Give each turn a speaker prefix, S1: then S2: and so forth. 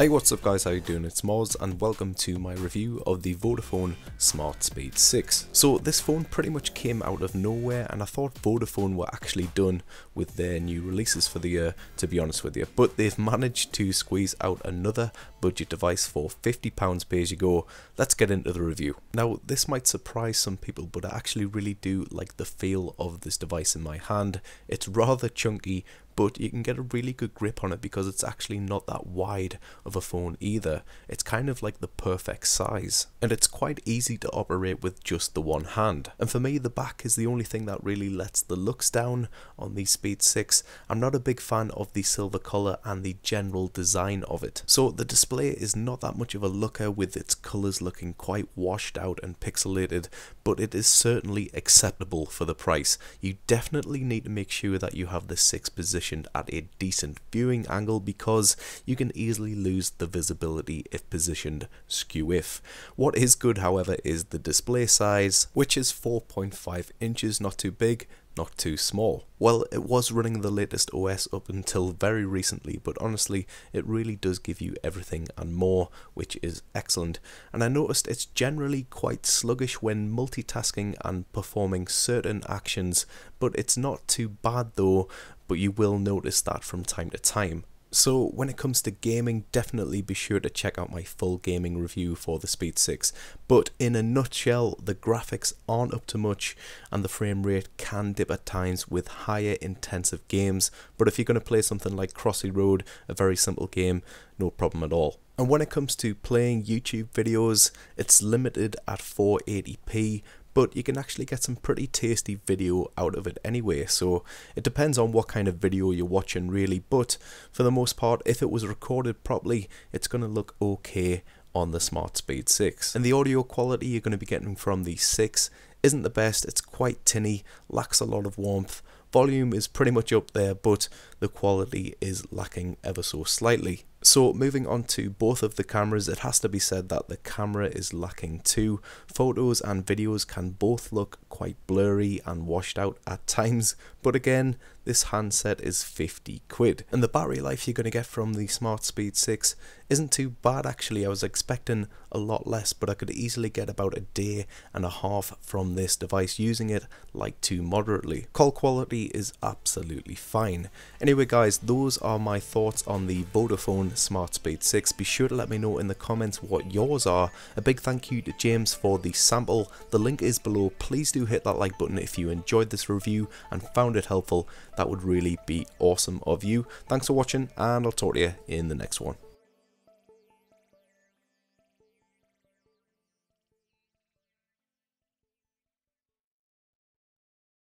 S1: Hey, what's up guys, how you doing? It's Moz and welcome to my review of the Vodafone Smart Speed 6. So this phone pretty much came out of nowhere and I thought Vodafone were actually done with their new releases for the year, to be honest with you. But they've managed to squeeze out another budget device for £50 pay as you go. Let's get into the review. Now this might surprise some people, but I actually really do like the feel of this device in my hand. It's rather chunky, but you can get a really good grip on it because it's actually not that wide of a phone either. It's kind of like the perfect size, and it's quite easy to operate with just the one hand. And for me, the back is the only thing that really lets the looks down on the Speed 6. I'm not a big fan of the silver color and the general design of it. So the display is not that much of a looker, with its colors looking quite washed out and pixelated, but it is certainly acceptable for the price. You definitely need to make sure that you have the 6 positioned at a decent viewing angle, because you can easily lose the visibility if positioned skew-if. What is good, however, is the display size, which is 4.5 inches, not too big, not too small. Well, it was running the latest OS up until very recently, but honestly it really does give you everything and more, which is excellent. And I noticed it's generally quite sluggish when multitasking and performing certain actions, but it's not too bad though, but you will notice that from time to time. So when it comes to gaming, definitely be sure to check out my full gaming review for the Speed 6. But in a nutshell, the graphics aren't up to much and the frame rate can dip at times with higher intensive games. But if you're going to play something like Crossy Road, a very simple game, no problem at all. And when it comes to playing YouTube videos, it's limited at 480p. But you can actually get some pretty tasty video out of it anyway, so it depends on what kind of video you're watching really, but for the most part, if it was recorded properly, it's going to look okay on the Smart Speed 6. And the audio quality you're going to be getting from the 6 isn't the best. It's quite tinny, lacks a lot of warmth. Volume is pretty much up there, but the quality is lacking ever so slightly. So moving on to both of the cameras, it has to be said that the camera is lacking too. Photos and videos can both look quite blurry and washed out at times, but again, this handset is 50 quid. And the battery life you're going to get from the Smart Speed 6 isn't too bad actually. I was expecting a lot less, but I could easily get about a day and a half from this device using it like too moderately. Call quality is absolutely fine. Anyway guys, those are my thoughts on the Vodafone Smart Speed 6. Be sure to let me know in the comments what yours are. A big thank you to James for the sample. The link is below. Please do hit that like button if you enjoyed this review and found it helpful. That would really be awesome of you. Thanks for watching and I'll talk to you in the next one.